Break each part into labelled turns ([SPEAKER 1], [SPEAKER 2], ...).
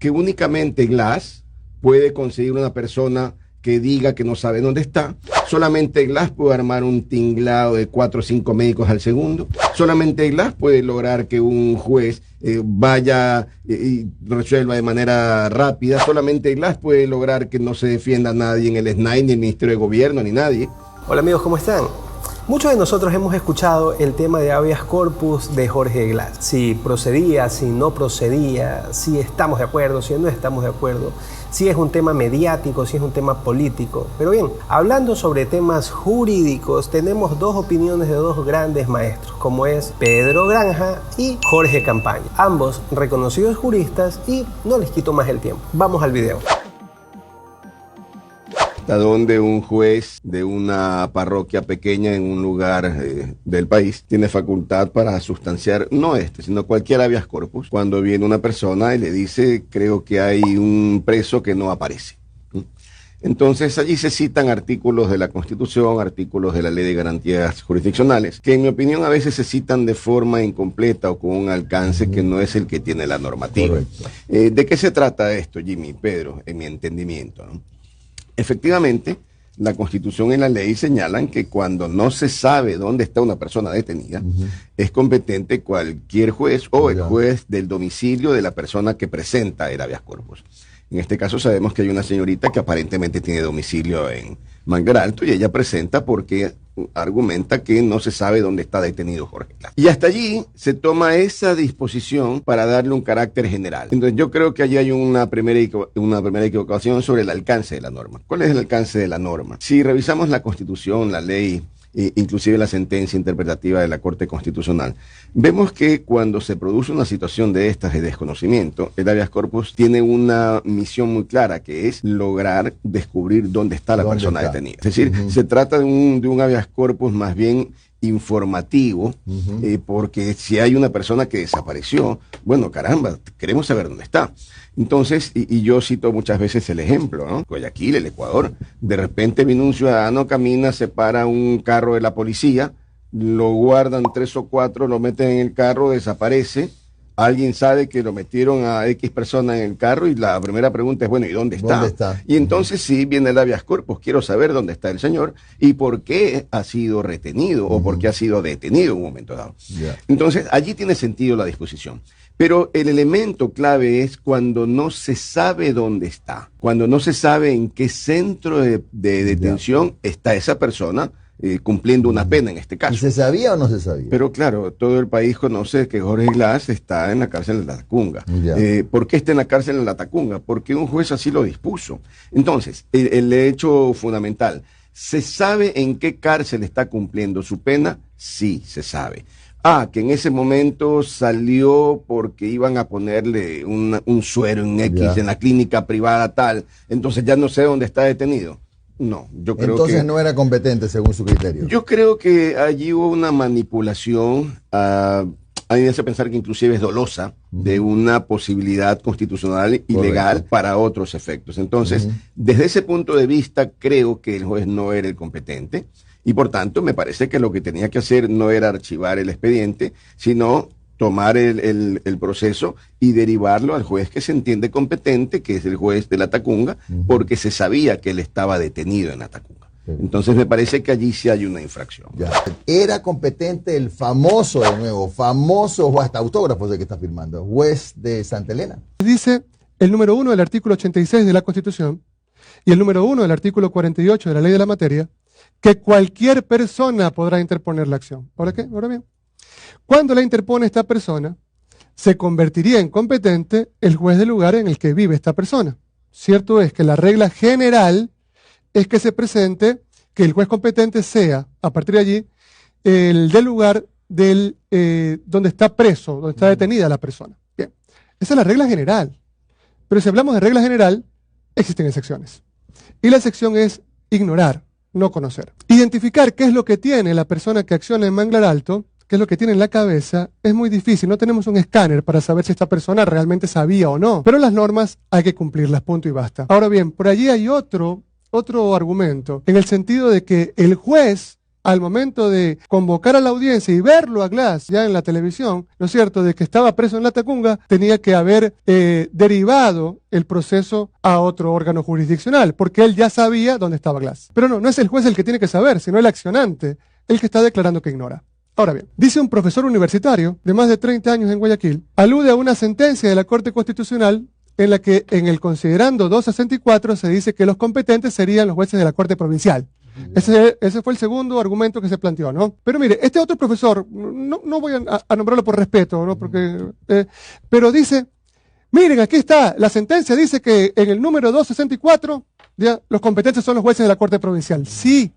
[SPEAKER 1] que únicamente Glass puede conseguir una persona que diga que no sabe dónde está. Solamente Glass puede armar un tinglado de 4 o 5 médicos al segundo. Solamente Glass puede lograr que un juez vaya y resuelva de manera rápida. Solamente Glass puede lograr que no se defienda a nadie en el SNAI, ni el Ministerio de Gobierno, ni nadie.
[SPEAKER 2] Hola amigos, ¿cómo están? Muchos de nosotros hemos escuchado el tema de habeas corpus de Jorge Glass. Si procedía, si no procedía, si estamos de acuerdo, si no estamos de acuerdo, si es un tema mediático, si es un tema político. Pero bien, hablando sobre temas jurídicos, tenemos dos opiniones de dos grandes maestros, como es Pedro Granja y Jorge Campaña. Ambos reconocidos juristas y no les quito más el tiempo. Vamos al video.
[SPEAKER 1] Hasta donde un juez de una parroquia pequeña en un lugar del país tiene facultad para sustanciar, no sino cualquier habeas corpus, cuando viene una persona y le dice, creo que hay un preso que no aparece. Entonces allí se citan artículos de la Constitución, artículos de la Ley de Garantías Jurisdiccionales, que en mi opinión a veces se citan de forma incompleta o con un alcance que no es el que tiene la normativa. ¿De qué se trata esto, Jimmy, Pedro, en mi entendimiento, ¿no? Efectivamente, la Constitución y la ley señalan que cuando no se sabe dónde está una persona detenida, es competente cualquier juez o el juez del domicilio de la persona que presenta el habeas corpus. En este caso sabemos que hay una señorita que aparentemente tiene domicilio en Mangar Alto y ella presenta porque argumenta que no se sabe dónde está detenido Jorge Glass. Y hasta allí se toma esa disposición para darle un carácter general. Entonces yo creo que allí hay una primera equivocación sobre el alcance de la norma. ¿Cuál es el alcance de la norma? Si revisamos la Constitución, la ley, inclusive la sentencia interpretativa de la Corte Constitucional, vemos que cuando se produce una situación de estas de desconocimiento, el habeas corpus tiene una misión muy clara, que es lograr descubrir dónde está la persona detenida. Es decir, se trata de un habeas corpus más bien informativo, porque si hay una persona que desapareció, bueno, caramba, queremos saber dónde está. Entonces, y yo cito muchas veces el ejemplo, ¿no? Guayaquil, el Ecuador, de repente viene un ciudadano, camina, se para un carro de la policía, lo guardan 3 o 4, lo meten en el carro, desaparece, alguien sabe que lo metieron a X persona en el carro y la primera pregunta es, bueno, ¿y dónde está? ¿Dónde está? Y entonces sí viene el habeas corpus, quiero saber dónde está el señor y por qué ha sido retenido o por qué ha sido detenido en un momento dado. Entonces, allí tiene sentido la disposición. Pero el elemento clave es cuando no se sabe dónde está, cuando no se sabe en qué centro de detención está esa persona cumpliendo una pena en este caso.
[SPEAKER 3] ¿Y se sabía o no se sabía?
[SPEAKER 1] Pero claro, todo el país conoce que Jorge Glass está en la cárcel de la Tacunga. ¿Por qué está en la cárcel de la Tacunga? Porque un juez así lo dispuso. Entonces, el hecho fundamental, ¿se sabe en qué cárcel está cumpliendo su pena? Sí, se sabe. Que en ese momento salió porque iban a ponerle un suero en X en la clínica privada tal, entonces ya no sé dónde está detenido. No, yo creo
[SPEAKER 3] entonces
[SPEAKER 1] que
[SPEAKER 3] no era competente según su criterio.
[SPEAKER 1] Yo creo que allí hubo una manipulación, a mí me hace pensar que inclusive es dolosa, de una posibilidad constitucional y legal para otros efectos. Entonces, desde ese punto de vista, creo que el juez no era el competente. Y por tanto, me parece que lo que tenía que hacer no era archivar el expediente, sino tomar el proceso y derivarlo al juez que se entiende competente, que es el juez de la Tacunga, porque se sabía que él estaba detenido en la Tacunga. Entonces me parece que allí sí hay una infracción.
[SPEAKER 3] Era competente el famoso, de nuevo, famoso, o hasta autógrafos de que está firmando, juez de Santa Elena.
[SPEAKER 4] Dice el número 1 del artículo 86 de la Constitución y el número 1 del artículo 48 de la Ley de la Materia, que cualquier persona podrá interponer la acción. ¿Ahora qué? Ahora bien, cuando la interpone esta persona, se convertiría en competente el juez del lugar en el que vive esta persona. Cierto es que la regla general es que se presente, que el juez competente sea, a partir de allí, el del lugar donde está preso, donde está detenida la persona. Bien, esa es la regla general. Pero si hablamos de regla general, existen excepciones. Y la excepción es ignorar, no conocer. Identificar qué es lo que tiene la persona que acciona en Manglar Alto, qué es lo que tiene en la cabeza, es muy difícil. No tenemos un escáner para saber si esta persona realmente sabía o no. Pero las normas hay que cumplirlas, punto y basta. Ahora bien, por allí hay otro argumento, en el sentido de que el juez al momento de convocar a la audiencia y verlo a Glass ya en la televisión, ¿no es cierto?, de que estaba preso en Latacunga, tenía que haber derivado el proceso a otro órgano jurisdiccional, porque él ya sabía dónde estaba Glass. Pero no es el juez el que tiene que saber, sino el accionante, el que está declarando que ignora. Ahora bien, dice un profesor universitario de más de 30 años en Guayaquil, alude a una sentencia de la Corte Constitucional en la que en el considerando 264 se dice que los competentes serían los jueces de la Corte Provincial. Ese fue el segundo argumento que se planteó, ¿no? Pero mire, este otro profesor, no voy a nombrarlo por respeto, ¿no? Pero dice, miren, aquí está, la sentencia dice que en el número 264 ya, los competentes son los jueces de la Corte Provincial. Sí.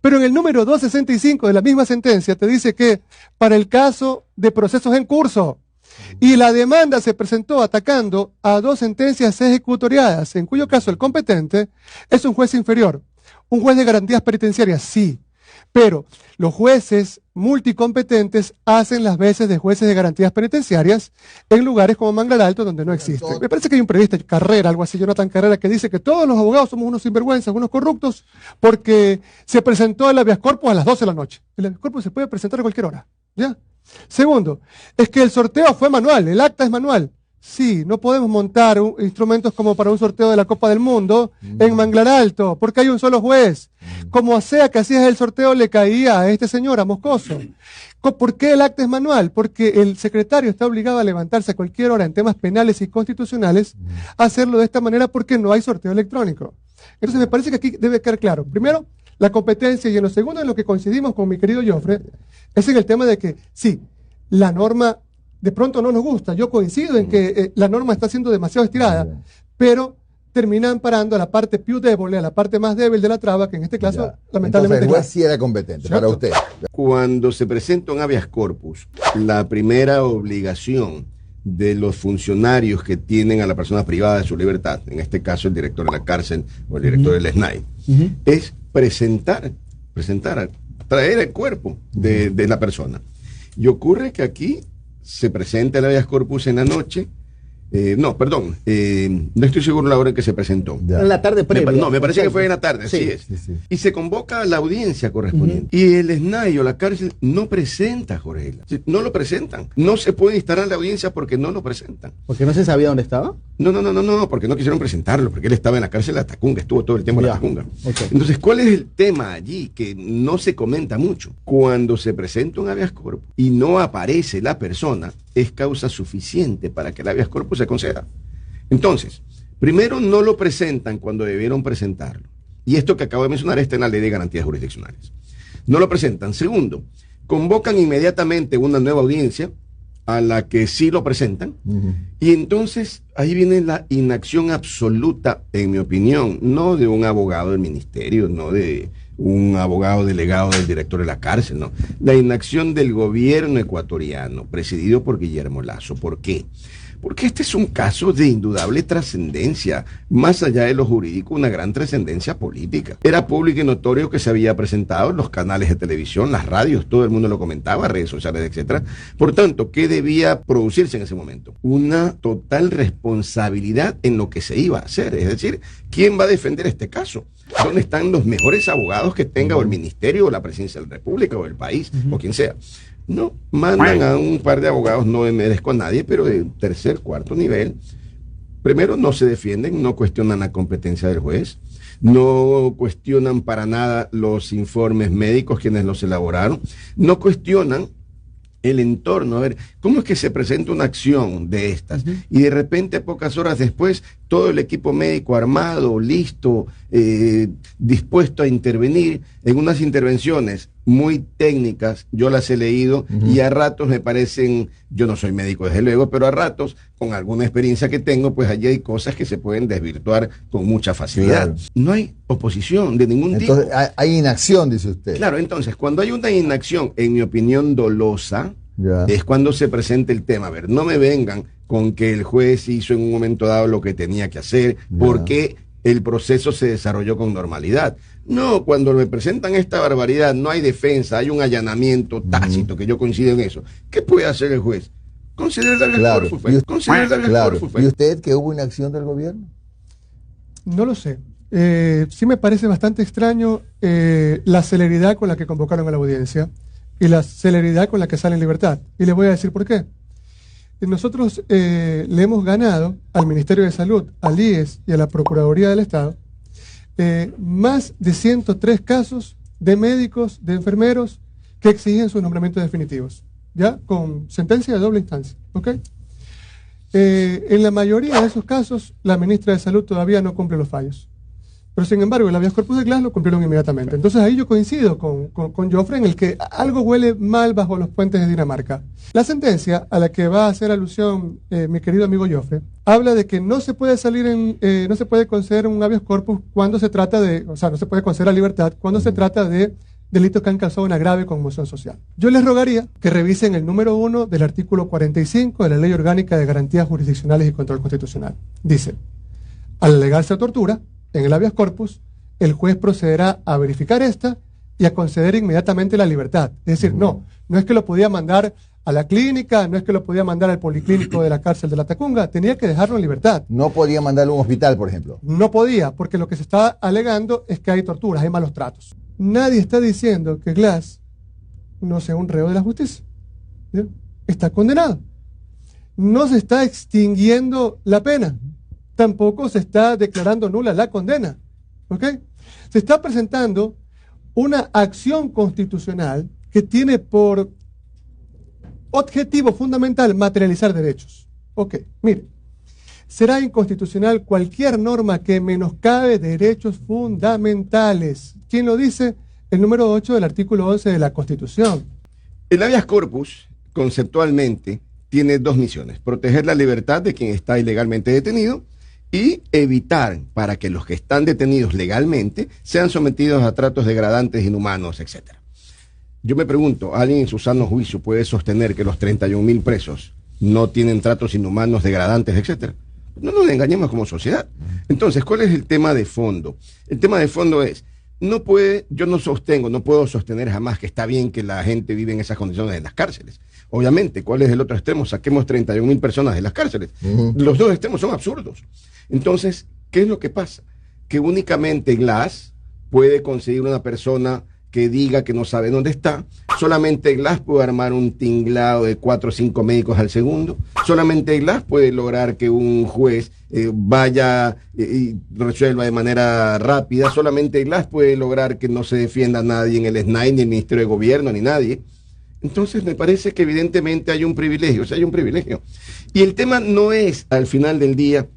[SPEAKER 4] Pero en el número 265 de la misma sentencia te dice que para el caso de procesos en curso y la demanda se presentó atacando a 2 sentencias ejecutoriadas, en cuyo caso el competente es un juez inferior, un juez de garantías penitenciarias, sí, pero los jueces multicompetentes hacen las veces de jueces de garantías penitenciarias en lugares como Manglar Alto, donde no existe. Me parece que hay un periodista, Carrera, algo así, Jonathan Carrera, que dice que todos los abogados somos unos sinvergüenzas, unos corruptos, porque se presentó el habeas corpus a las 12 de la noche. El habeas corpus se puede presentar a cualquier hora, ¿ya? Segundo, es que el sorteo fue manual, el acta es manual. Sí, no podemos montar instrumentos como para un sorteo de la Copa del Mundo en Manglar Alto, porque hay un solo juez. Como sea que hacías el sorteo, le caía a este señor, a Moscoso. ¿Por qué el acta es manual? Porque el secretario está obligado a levantarse a cualquier hora en temas penales y constitucionales, a hacerlo de esta manera porque no hay sorteo electrónico. Entonces me parece que aquí debe quedar claro. Primero, la competencia, y en lo segundo, en lo que coincidimos con mi querido Jofre, es en el tema de que, sí, la norma de pronto no nos gusta. Yo coincido en que la norma está siendo demasiado estirada, pero termina amparando a la parte più débole, a la parte más débil de la traba, que en este caso, lamentablemente...
[SPEAKER 3] Entonces, el juez sí era competente, ¿cierto? Para usted.
[SPEAKER 1] Cuando se presenta un habeas corpus, la primera obligación de los funcionarios que tienen a la persona privada de su libertad, en este caso el director de la cárcel o el director del SNAI, es traer el cuerpo de la persona. Y ocurre que aquí se presenta el habeas corpus en la noche. No estoy seguro la hora en que se presentó.
[SPEAKER 5] En la tarde previa.
[SPEAKER 1] Me parece que fue en la tarde, sí, así es. Sí. Y se convoca a la audiencia correspondiente. Y el SNAI o la cárcel no presenta a Jorge Glass. No lo presentan. No se puede instalar la audiencia porque no lo presentan.
[SPEAKER 5] ¿Porque no se sabía dónde estaba?
[SPEAKER 1] No, porque no quisieron presentarlo, porque él estaba en la cárcel de Latacunga, estuvo todo el tiempo en Latacunga.
[SPEAKER 5] Okay.
[SPEAKER 1] Entonces, ¿cuál es el tema allí que no se comenta mucho? Cuando se presenta un habeas corpus y no aparece la persona, es causa suficiente para que el habeas corpus se conceda. Entonces, primero no lo presentan cuando debieron presentarlo. Y esto que acabo de mencionar está en la Ley de Garantías Jurisdiccionales. No lo presentan. Segundo, convocan inmediatamente una nueva audiencia a la que sí lo presentan. Y entonces ahí viene la inacción absoluta, en mi opinión, no de un abogado del ministerio, no de un abogado delegado del director de la cárcel, no. La inacción del gobierno ecuatoriano, presidido por Guillermo Lasso. ¿Por qué? Porque este es un caso de indudable trascendencia, más allá de lo jurídico, una gran trascendencia política. Era público y notorio que se había presentado en los canales de televisión, las radios, todo el mundo lo comentaba, redes sociales, etcétera. Por tanto, ¿qué debía producirse en ese momento? Una total responsabilidad en lo que se iba a hacer. Es decir, ¿quién va a defender este caso? ¿Dónde están los mejores abogados que tenga o el ministerio o la presidencia de la República o el país o quien sea? No, mandan a un par de abogados, no me merezco a nadie, pero de tercer, cuarto nivel. Primero, no se defienden, no cuestionan la competencia del juez, no cuestionan para nada los informes médicos quienes los elaboraron, no cuestionan el entorno. A ver, ¿cómo es que se presenta una acción de estas? Y de repente, pocas horas después, todo el equipo médico armado, listo, dispuesto a intervenir en unas intervenciones muy técnicas, yo las he leído y a ratos me parecen, yo no soy médico desde luego, pero a ratos, con alguna experiencia que tengo, pues allí hay cosas que se pueden desvirtuar con mucha facilidad. Claro. No hay oposición de ningún tipo.
[SPEAKER 3] Entonces, hay inacción, dice usted.
[SPEAKER 1] Claro, entonces, cuando hay una inacción, en mi opinión, dolosa, es cuando se presenta el tema. A ver, no me vengan con que el juez hizo en un momento dado lo que tenía que hacer, porque el proceso se desarrolló con normalidad. No, cuando me presentan esta barbaridad, no hay defensa, hay un allanamiento tácito, que yo coincido en eso. ¿Qué puede hacer el juez? Conceder el habeas corpus.
[SPEAKER 3] ¿Y usted que hubo inacción del gobierno?
[SPEAKER 4] No lo sé. Sí me parece bastante extraño la celeridad con la que convocaron a la audiencia y la celeridad con la que sale en libertad. Y les voy a decir por qué. Nosotros le hemos ganado al Ministerio de Salud, al IES y a la Procuraduría del Estado más de 103 casos de médicos, de enfermeros que exigen sus nombramientos definitivos, ¿ya? Con sentencia de doble instancia, ¿ok? En la mayoría de esos casos, la ministra de Salud todavía no cumple los fallos. Pero sin embargo, el habeas corpus de Glass lo cumplieron inmediatamente. Entonces ahí yo coincido con Joffre en el que algo huele mal bajo los puentes de Dinamarca. La sentencia a la que va a hacer alusión mi querido amigo Joffre habla de que no se puede no se puede conceder un habeas corpus cuando se trata de, o sea, no se puede conceder la libertad cuando se trata de delitos que han causado una grave conmoción social. Yo les rogaría que revisen el número 1 del artículo 45 de la Ley Orgánica de Garantías Jurisdiccionales y Control Constitucional. Dice, al alegarse tortura, en el habeas corpus, el juez procederá a verificar esta y a conceder inmediatamente la libertad. Es decir, no es que lo podía mandar a la clínica, no es que lo podía mandar al policlínico de la cárcel de la Tacunga, tenía que dejarlo en libertad.
[SPEAKER 3] No podía mandarlo a un hospital, por ejemplo.
[SPEAKER 4] No podía, porque lo que se está alegando es que hay torturas, hay malos tratos. Nadie está diciendo que Glass no sea un reo de la justicia. ¿Sí? Está condenado. No se está extinguiendo la pena. Tampoco se está declarando nula la condena. ¿Ok? Se está presentando una acción constitucional que tiene por objetivo fundamental materializar derechos. Ok, mire, será inconstitucional cualquier norma que menoscabe derechos fundamentales. ¿Quién lo dice? El número 8 del artículo 11 de la Constitución.
[SPEAKER 1] El habeas corpus, conceptualmente, tiene dos misiones: proteger la libertad de quien está ilegalmente detenido y evitar para que los que están detenidos legalmente sean sometidos a tratos degradantes, inhumanos, etc. Yo me pregunto, ¿alguien en su sano juicio puede sostener que los 31.000 presos no tienen tratos inhumanos, degradantes, etcétera? No nos engañemos como sociedad. Entonces, ¿cuál es el tema de fondo? El tema de fondo es, no puedo sostener jamás que está bien que la gente vive en esas condiciones en las cárceles. Obviamente, ¿cuál es el otro extremo? Saquemos 31.000 personas de las cárceles. Los dos extremos son absurdos. Entonces, ¿qué es lo que pasa? Que únicamente Glass puede conseguir una persona que diga que no sabe dónde está. Solamente Glass puede armar un tinglado de 4 o 5 médicos al segundo. Solamente Glass puede lograr que un juez vaya y resuelva de manera rápida. Solamente Glass puede lograr que no se defienda a nadie en el SNAI, ni el Ministerio de Gobierno, ni nadie. Entonces me parece que evidentemente hay un privilegio, hay un privilegio. Y el tema no es, al final del día,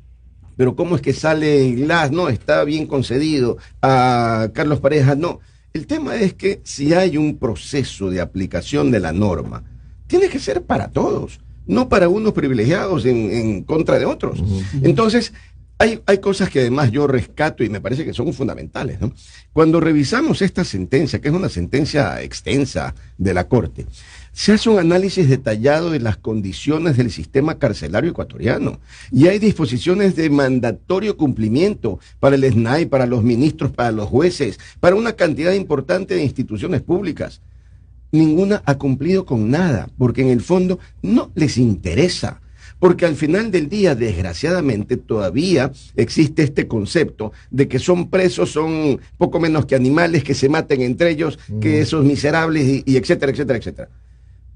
[SPEAKER 1] pero cómo es que sale Glass, no, está bien concedido, a Carlos Pareja, no. El tema es que si hay un proceso de aplicación de la norma, tiene que ser para todos, no para unos privilegiados en contra de otros. Entonces, hay cosas que además yo rescato y me parece que son fundamentales, ¿no? Cuando revisamos esta sentencia, que es una sentencia extensa de la Corte, se hace un análisis detallado de las condiciones del sistema carcelario ecuatoriano y hay disposiciones de mandatorio cumplimiento para el SNAI, para los ministros, para los jueces, para una cantidad importante de instituciones públicas. Ninguna ha cumplido con nada, porque en el fondo no les interesa. Porque al final del día, desgraciadamente, todavía existe este concepto de que son presos, son poco menos que animales que se maten entre ellos, que esos miserables y etcétera, etcétera, etcétera.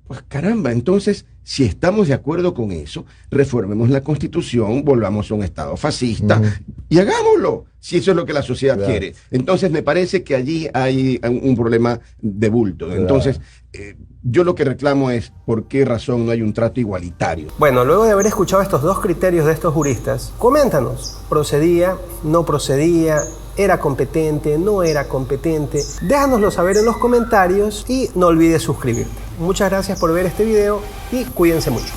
[SPEAKER 1] Pues caramba, entonces, si estamos de acuerdo con eso, reformemos la Constitución, volvamos a un Estado fascista y hagámoslo, si eso es lo que la sociedad quiere. Entonces, me parece que allí hay un problema de bulto. Entonces, yo lo que reclamo es por qué razón no hay un trato igualitario.
[SPEAKER 2] Bueno, luego de haber escuchado estos dos criterios de estos juristas, coméntanos, ¿procedía, no procedía, era competente, no era competente? Déjanoslo saber en los comentarios y no olvides suscribirte. Muchas gracias por ver este video y cuídense mucho.